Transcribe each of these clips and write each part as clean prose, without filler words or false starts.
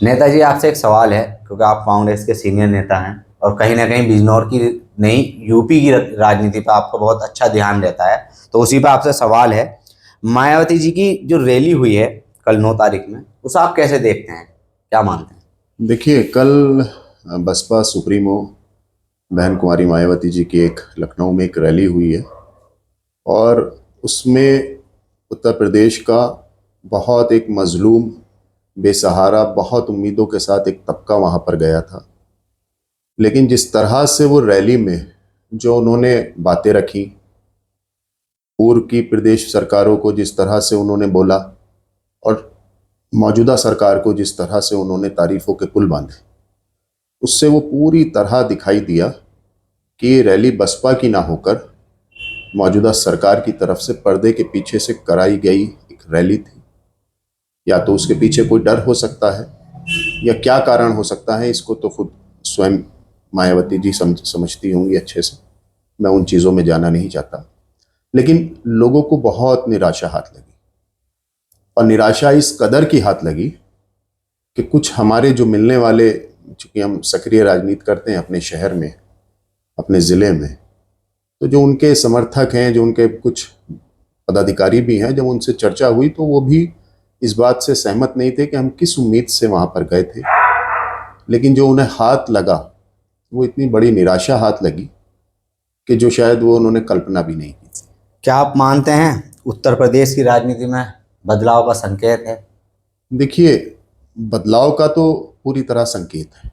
नेताजी, आपसे एक सवाल है, क्योंकि आप कांग्रेस के सीनियर नेता हैं और कहीं ना कहीं बिजनौर की नहीं, यूपी की राजनीति पर आपका बहुत अच्छा ध्यान रहता है। तो उसी पर आपसे सवाल है, मायावती जी की जो रैली हुई है कल 9 तारीख में, उसे आप कैसे देखते हैं, क्या मानते हैं? देखिए, कल बसपा सुप्रीमो बहन कुमारी मायावती जी की एक लखनऊ में एक रैली हुई है और उसमें उत्तर प्रदेश का बहुत एक मजलूम, बेसहारा, बहुत उम्मीदों के साथ एक तबका वहाँ पर गया था। लेकिन जिस तरह से वो रैली में जो उन्होंने बातें रखी, पूर्व की प्रदेश सरकारों को जिस तरह से उन्होंने बोला और मौजूदा सरकार को जिस तरह से उन्होंने तारीफों के पुल बांधे, उससे वो पूरी तरह दिखाई दिया कि ये रैली बसपा की ना होकर मौजूदा सरकार की तरफ से पर्दे के पीछे से कराई गई एक रैली थी। या तो उसके पीछे कोई डर हो सकता है या क्या कारण हो सकता है, इसको तो खुद स्वयं मायावती जी समझती होंगी अच्छे से। मैं उन चीज़ों में जाना नहीं चाहता। लेकिन लोगों को बहुत निराशा हाथ लगी और निराशा इस कदर की हाथ लगी कि कुछ हमारे जो मिलने वाले, चूंकि हम सक्रिय राजनीति करते हैं अपने शहर में, अपने ज़िले में, तो जो उनके समर्थक हैं, जो उनके कुछ पदाधिकारी भी हैं, जब उनसे चर्चा हुई तो वो भी इस बात से सहमत नहीं थे कि हम किस उम्मीद से वहाँ पर गए थे। लेकिन जो उन्हें हाथ लगा वो इतनी बड़ी निराशा हाथ लगी कि जो शायद वो उन्होंने कल्पना भी नहीं की थी। क्या आप मानते हैं उत्तर प्रदेश की राजनीति में बदलाव का संकेत है? देखिए, बदलाव का तो पूरी तरह संकेत है।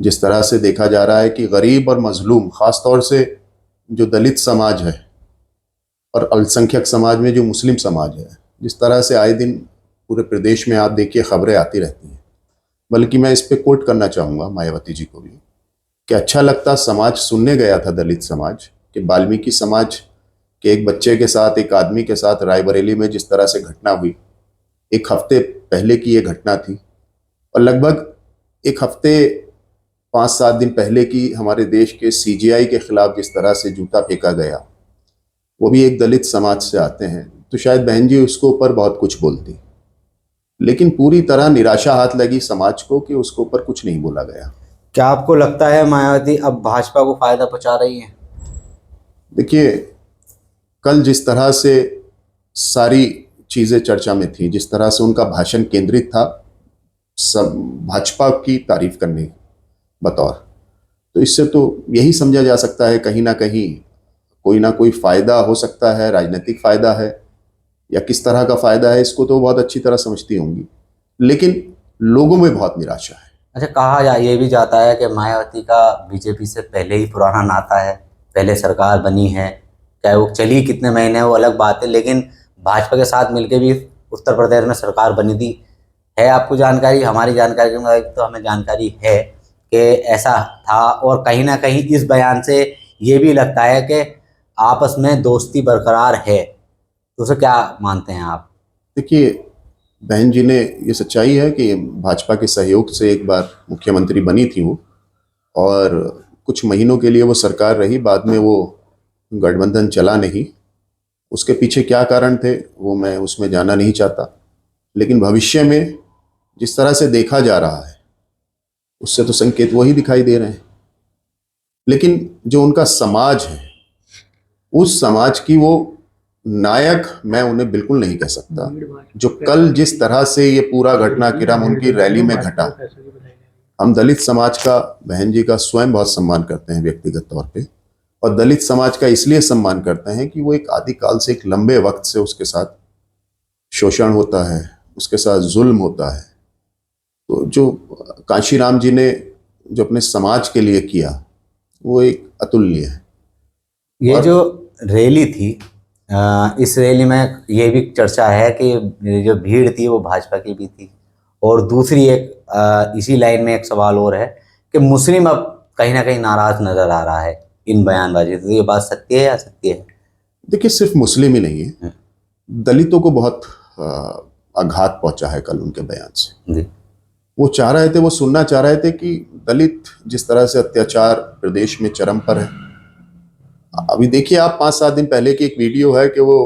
जिस तरह से देखा जा रहा है कि गरीब और मजलूम, ख़ास तौर से जो दलित समाज है और अल्पसंख्यक समाज में जो मुस्लिम समाज है, जिस तरह से आए दिन पूरे प्रदेश में आप देखिए खबरें आती रहती हैं। बल्कि मैं इस पे कोट करना चाहूँगा मायावती जी को भी कि अच्छा लगता समाज सुनने गया था दलित समाज, कि वाल्मीकि समाज के एक बच्चे के साथ, एक आदमी के साथ रायबरेली में जिस तरह से घटना हुई, एक हफ्ते पहले की ये घटना थी। और लगभग एक हफ्ते 5-7 दिन पहले की हमारे देश के सीजेआई के खिलाफ जिस तरह से जूता फेंका गया, वो भी एक दलित समाज से आते हैं, तो शायद बहन जी उसको ऊपर बहुत कुछ बोलती। लेकिन पूरी तरह निराशा हाथ लगी समाज को कि उसके ऊपर कुछ नहीं बोला गया। क्या आपको लगता है मायावती अब भाजपा को फायदा पहुंचा रही है? देखिए, कल जिस तरह से सारी चीज़ें चर्चा में थी, जिस तरह से उनका भाषण केंद्रित था सब भाजपा की तारीफ करने बतौर, तो इससे तो यही समझा जा सकता है कहीं ना कोई फायदा हो सकता है, राजनीतिक फायदा है या किस तरह का फायदा है, इसको तो बहुत अच्छी तरह समझती होंगी। लेकिन लोगों में बहुत निराशा है। अच्छा, ये भी जाता है कि मायावती का बीजेपी से पहले ही पुराना नाता है, पहले सरकार बनी है, चाहे वो चली कितने महीने वो अलग बात है, लेकिन भाजपा के साथ मिलकर भी उत्तर प्रदेश में सरकार बनी थी। है आपको जानकारी? हमारी जानकारी के मुताबिक तो हमें जानकारी है कि ऐसा था, और कहीं ना कहीं इस बयान से ये भी लगता है कि आपस में दोस्ती बरकरार है। तो उसे क्या मानते हैं आप? देखिए, बहन जी ने, ये सच्चाई है कि भाजपा के सहयोग से एक बार मुख्यमंत्री बनी थी वो, और कुछ महीनों के लिए वो सरकार रही, बाद में वो गठबंधन चला नहीं। उसके पीछे क्या कारण थे वो मैं उसमें जाना नहीं चाहता। लेकिन भविष्य में जिस तरह से देखा जा रहा है उससे तो संकेत वही दिखाई दे रहे हैं। लेकिन जो उनका समाज है, उस समाज की वो नायक मैं उन्हें बिल्कुल नहीं कह सकता। जो कल जिस तरह से ये पूरा घटनाक्रम उनकी रैली में घटा, हम दलित समाज का, बहन जी का स्वयं बहुत सम्मान करते हैं व्यक्तिगत तौर पे, और दलित समाज का इसलिए सम्मान करते हैं कि वो एक आदिकाल से, एक लंबे वक्त से उसके साथ शोषण होता है, उसके साथ जुल्म होता है। तो जो कांशीराम जी ने जो अपने समाज के लिए किया वो एक अतुलनीय है। ये और जो रैली थी, इस रैली में ये भी चर्चा है कि जो भीड़ थी वो भाजपा की भी थी, और दूसरी एक इसी लाइन में एक सवाल और है कि मुस्लिम अब कहीं ना कहीं नाराज नजर आ रहा है इन बयानबाजी से। तो ये बात सत्य है या असत्य है? देखिए, सिर्फ मुस्लिम ही नहीं है, दलितों को बहुत आघात पहुंचा है कल उनके बयान से। जी। वो चाह रहे थे, वो सुनना चाह रहे थे कि दलित जिस तरह से अत्याचार प्रदेश में चरम पर है। अभी देखिए आप, 5-7 दिन पहले की एक वीडियो है कि वो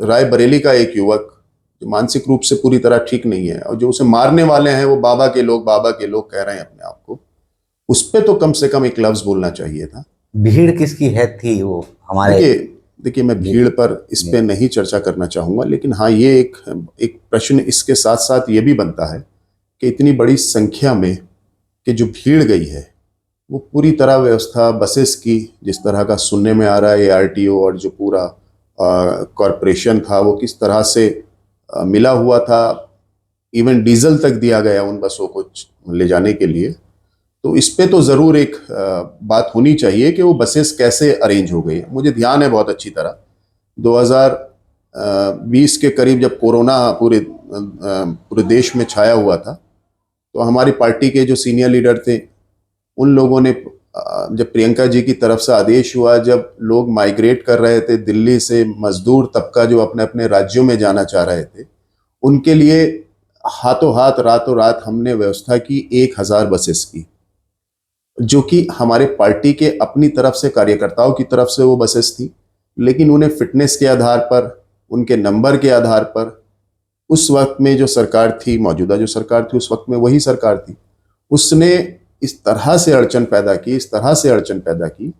रायबरेली का एक युवक जो मानसिक रूप से पूरी तरह ठीक नहीं है, और जो उसे मारने वाले हैं वो बाबा के लोग कह रहे हैं अपने आप को, उस पे तो कम से कम एक लफ्ज बोलना चाहिए था। भीड़ किसकी है थी वो हमारे? देखिए मैं भीड़ पर इस पे नहीं चर्चा करना चाहूंगा, लेकिन हाँ ये एक प्रश्न इसके साथ साथ ये भी बनता है कि इतनी बड़ी संख्या में कि जो भीड़ गई है वो पूरी तरह व्यवस्था बसेस की, जिस तरह का सुनने में आ रहा है आरटीओ और जो पूरा कॉरपोरेशन था वो किस तरह से मिला हुआ था, इवन डीजल तक दिया गया उन बसों को ले जाने के लिए। तो इस पे तो ज़रूर एक बात होनी चाहिए कि वो बसेस कैसे अरेंज हो गई। मुझे ध्यान है बहुत अच्छी तरह 2020 के करीब जब कोरोना पूरे देश में छाया हुआ था, तो हमारी पार्टी के जो सीनियर लीडर थे उन लोगों ने जब प्रियंका जी की तरफ से आदेश हुआ, जब लोग माइग्रेट कर रहे थे दिल्ली से, मजदूर तबका जो अपने अपने राज्यों में जाना चाह रहे थे, उनके लिए हाथों हाथ रातों रात हमने व्यवस्था की 1000 बसेस की, जो कि हमारे पार्टी के अपनी तरफ से कार्यकर्ताओं की तरफ से वो बसेस थी, लेकिन उन्हें फिटनेस के आधार पर, उनके नंबर के आधार पर, उस वक्त में जो सरकार थी, मौजूदा जो सरकार थी उस वक्त में वही सरकार थी, उसने इस तरह से अड़चन पैदा की, इस तरह से अड़चन पैदा की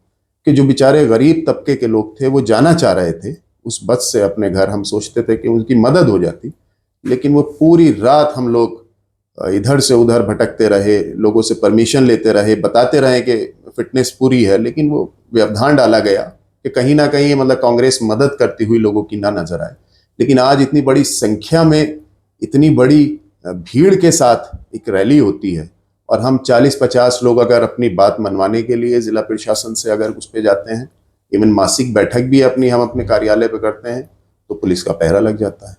कि जो बेचारे गरीब तबके के लोग थे वो जाना चाह रहे थे उस बस से अपने घर, हम सोचते थे कि उनकी मदद हो जाती, लेकिन वो पूरी रात हम लोग इधर से उधर भटकते रहे, लोगों से परमिशन लेते रहे, बताते रहे कि फिटनेस पूरी है, लेकिन वो व्यवधान डाला गया कि कहीं ना कहीं मतलब कांग्रेस मदद करती हुई लोगों की ना नजर आए। लेकिन आज इतनी बड़ी संख्या में, इतनी बड़ी भीड़ के साथ एक रैली होती है और हम 40-50 लोग अगर अपनी बात मनवाने के लिए जिला प्रशासन से अगर उस पर जाते हैं, इवन मासिक बैठक भी अपनी हम अपने कार्यालय पर करते हैं, तो पुलिस का पहरा लग जाता है।